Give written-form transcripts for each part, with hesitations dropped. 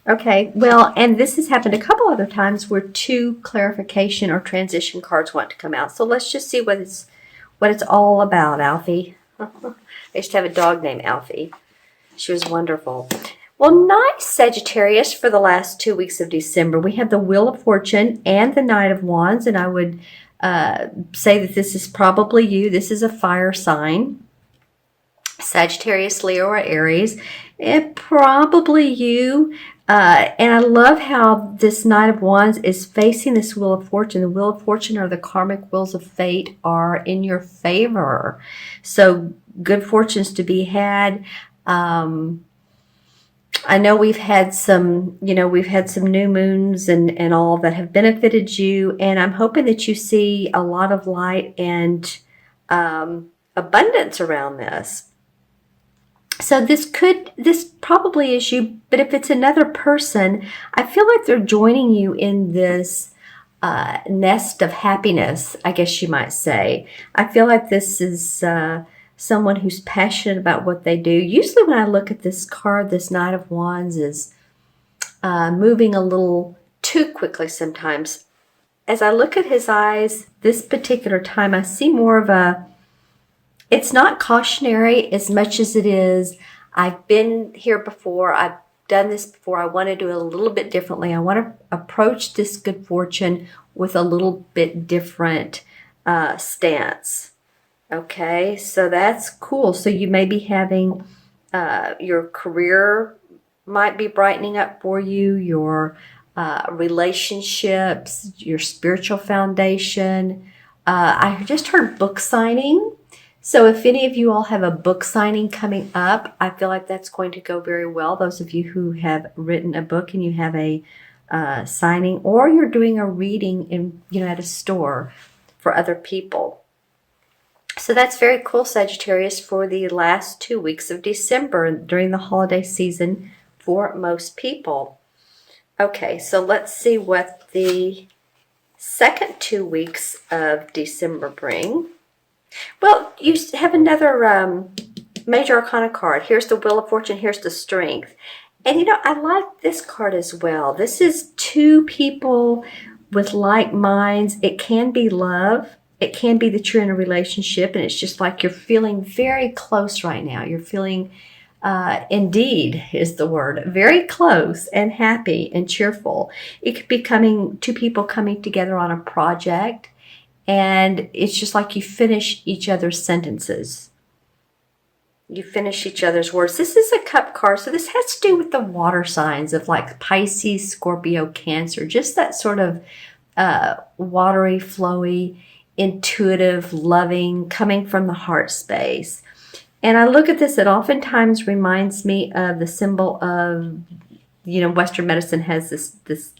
Okay, well, and this has happened a couple other times where two clarification or transition cards want to come out. So let's just see what it's all about, Alfie. I used to have a dog named Alfie. She was wonderful. Well, nice, Sagittarius, for the last 2 weeks of December. We have the Wheel of Fortune and the Knight of Wands, and I would say that this is probably you. This is a fire sign. Sagittarius, Leo, or Aries. It probably you. And I love how this Knight of Wands is facing this Wheel of Fortune. The Wheel of Fortune, or the karmic wheels of fate, are in your favor. So good fortunes to be had. I know we've had some new moons and all that have benefited you. And I'm hoping that you see a lot of light and abundance around this. So this probably is you, but if it's another person, I feel like they're joining you in this nest of happiness, I guess you might say. I feel like this is someone who's passionate about what they do. Usually when I look at this card, this Knight of Wands is moving a little too quickly sometimes. As I look at his eyes this particular time, I see more of it's not cautionary as much as it is, I've been here before, I've done this before, I want to do it a little bit differently. I want to approach this good fortune with a little bit different stance. Okay, so that's cool. So you may be having your career might be brightening up for you, your relationships, your spiritual foundation. I just heard book signing. So if any of you all have a book signing coming up, I feel like that's going to go very well. Those of you who have written a book and you have a signing, or you're doing a reading at a store for other people. So that's very cool, Sagittarius, for the last 2 weeks of December during the holiday season for most people. Okay, so let's see what the second 2 weeks of December bring. Well, you have another major arcana card. Here's the Wheel of Fortune. Here's the Strength. And I like this card as well. This is two people with like minds. It can be love. It can be that you're in a relationship and it's just like you're feeling very close right now. You're feeling, indeed is the word, very close and happy and cheerful. It could be two people coming together on a project. And it's just like you finish each other's sentences. You finish each other's words. This is a cup card, so this has to do with the water signs of like Pisces, Scorpio, Cancer. Just that sort of watery, flowy, intuitive, loving, coming from the heart space. And I look at this, it oftentimes reminds me of the symbol of, Western medicine has this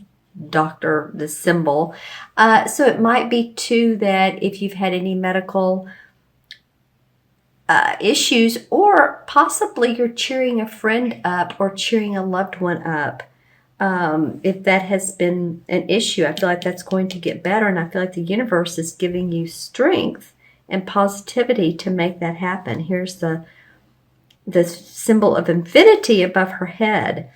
doctor, the symbol. So it might be too that if you've had any medical issues, or possibly you're cheering a friend up or cheering a loved one up, if that has been an issue, I feel like that's going to get better. And I feel like the universe is giving you strength and positivity to make that happen. Here's the symbol of infinity above her head.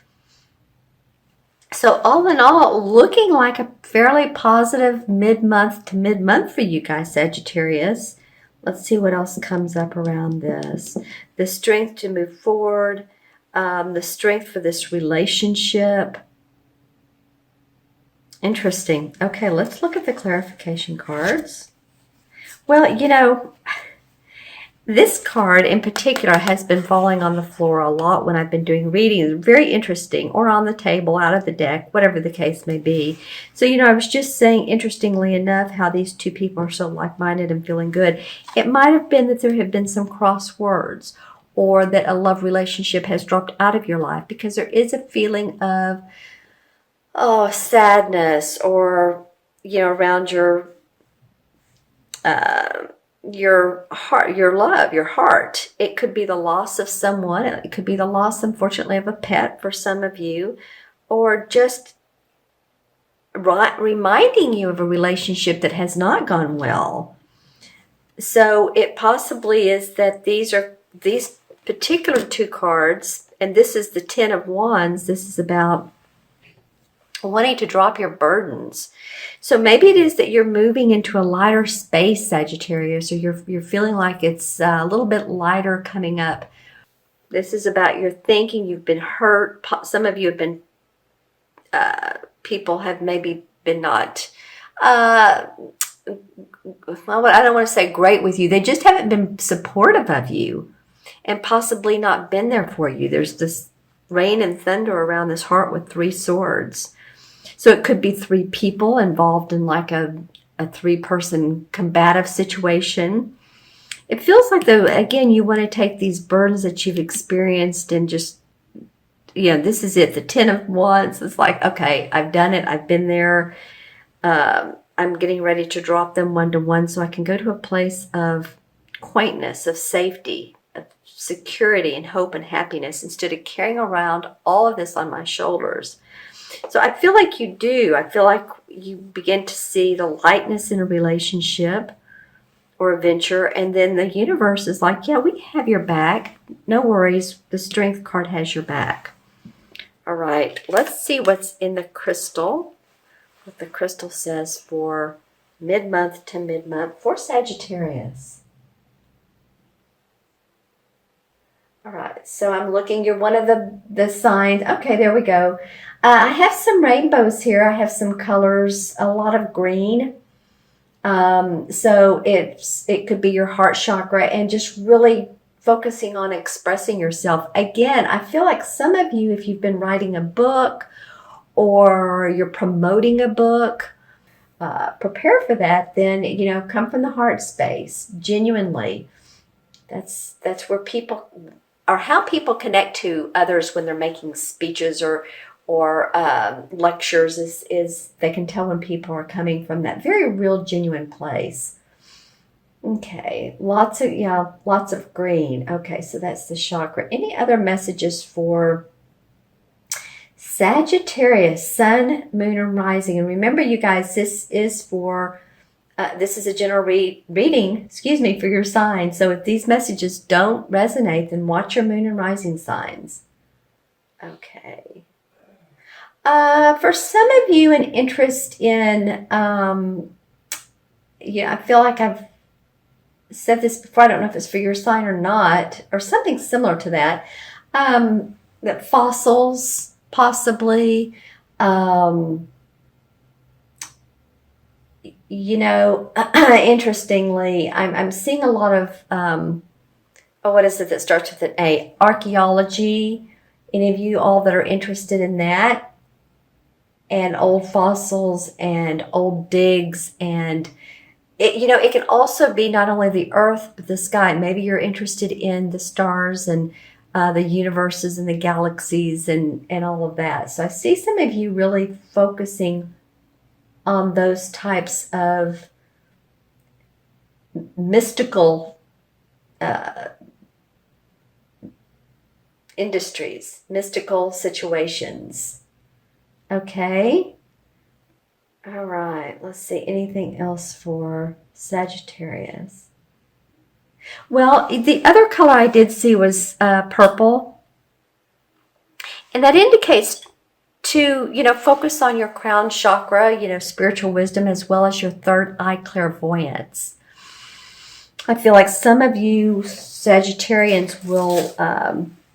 So all in all, looking like a fairly positive mid-month to mid-month for you guys, Sagittarius. Let's see what else comes up around this. The strength to move forward, the strength for this relationship. Interesting. Okay, let's look at the clarification cards. Well, this card in particular has been falling on the floor a lot when I've been doing readings. Very interesting, or on the table, out of the deck, whatever the case may be. So, I was just saying, interestingly enough, how these two people are so like-minded and feeling good. It might have been that there have been some cross words, or that a love relationship has dropped out of your life, because there is a feeling of, sadness, or, around your heart, your love, your heart. It could be the loss of someone. It could be the loss, unfortunately, of a pet for some of you, or just reminding you of a relationship that has not gone well. So it possibly is that these particular two cards, and this is the Ten of Wands. This is about wanting to drop your burdens. So maybe it is that you're moving into a lighter space, Sagittarius, or you're feeling like it's a little bit lighter coming up. This is about your thinking. You've been hurt. Some of you have been, people have maybe been not, well, I don't want to say great with you. They just haven't been supportive of you and possibly not been there for you. There's this rain and thunder around this heart with 3 swords. So it could be 3 people involved in like a 3-person combative situation. It feels like, though, again, you want to take these burdens that you've experienced and just, this is it, the 10 of Wands. It's like, okay, I've done it. I've been there. I'm getting ready to drop them 1-to-1 so I can go to a place of quaintness, of safety, of security and hope and happiness instead of carrying around all of this on my shoulders. So I feel like you do. I feel like you begin to see the lightness in a relationship or a venture, and then the universe is like, yeah, we have your back. No worries. The Strength card has your back. All right. Let's see what's in the crystal. What the crystal says for mid-month to mid-month for Sagittarius. All right, so I'm looking. You're one of the signs. Okay, there we go. I have some rainbows here. I have some colors, a lot of green. So it could be your heart chakra and just really focusing on expressing yourself. Again, I feel like some of you, if you've been writing a book or you're promoting a book, prepare for that. Then, come from the heart space, genuinely. That's where people, or how people connect to others when they're making speeches or lectures is they can tell when people are coming from that very real, genuine place. Okay, lots of green. Okay, so that's the chakra. Any other messages for Sagittarius, Sun, Moon, and Rising? And remember, you guys, this is for this is a general reading, for your sign. So if these messages don't resonate, then watch your Moon and Rising signs. Okay. For some of you, an interest in, I feel like I've said this before. I don't know if it's for your sign or not, or something similar to that. That fossils, possibly. Interestingly, I'm seeing a lot of, what is it that starts with an A? Archaeology. Any of you all that are interested in that? And old fossils and old digs, and it can also be not only the earth but the sky. Maybe you're interested in the stars and the universes and the galaxies and all of that. So I see some of you really focusing on those types of mystical industries, mystical situations. Okay. All right. Let's see. Anything else for Sagittarius? Well, the other color I did see was purple. And that indicates to, focus on your crown chakra, spiritual wisdom, as well as your third eye clairvoyance. I feel like some of you Sagittarians will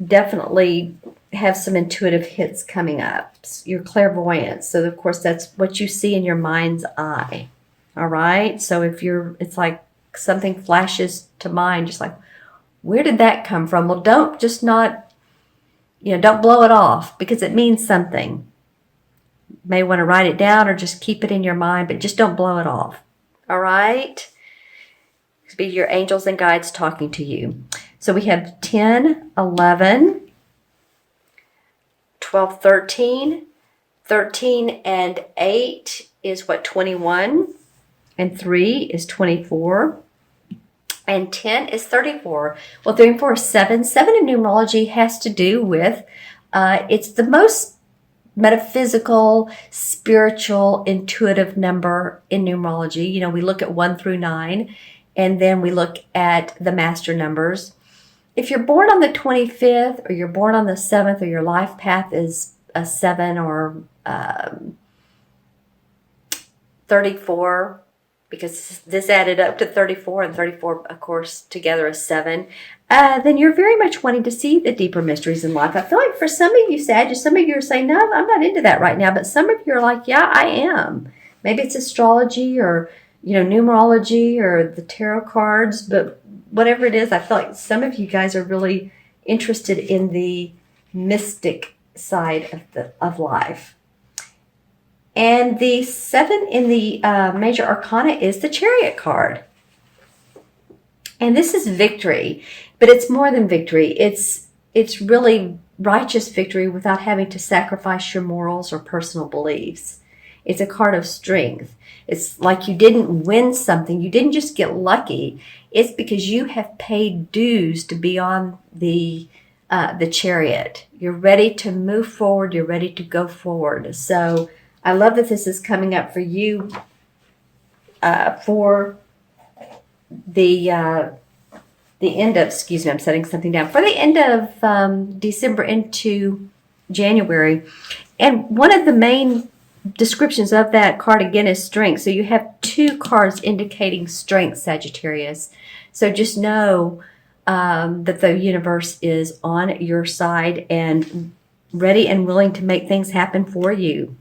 definitely have some intuitive hits coming up. Your clairvoyance. So of course that's what you see in your mind's eye. All right. So it's like something flashes to mind, just like, where did that come from? Well, don't blow it off because it means something. You may want to write it down or just keep it in your mind, but just don't blow it off. All right. It'll be your angels and guides talking to you. So we have 10, 11, 12, 13. 13 and 8 is 21. And 3 is 24. And 10 is 34. Well, 3 and 4 is 7. 7 in numerology has to do with, it's the most metaphysical, spiritual, intuitive number in numerology. We look at 1 through 9, and then we look at the master numbers. If you're born on the 25th, or you're born on the 7th, or your life path is a 7 or 34, because this added up to 34, and 34, of course, together is 7, then you're very much wanting to see the deeper mysteries in life. I feel like for some of you, Sag, some of you are saying, no, I'm not into that right now, but some of you are like, yeah, I am. Maybe it's astrology or, numerology or the tarot cards, but whatever it is, I feel like some of you guys are really interested in the mystic side of life. And the 7 in the major arcana is the Chariot card. And this is victory, but it's more than victory. It's really righteous victory without having to sacrifice your morals or personal beliefs. It's a card of strength. It's like you didn't win something. You didn't just get lucky. It's because you have paid dues to be on the Chariot. You're ready to move forward. You're ready to go forward. So I love that this is coming up for you for the end of, excuse me, I'm setting something down, for the end of December into January. And one of the main descriptions of that card, again, is strength. So you have 2 cards indicating strength, Sagittarius. So just know that the universe is on your side and ready and willing to make things happen for you.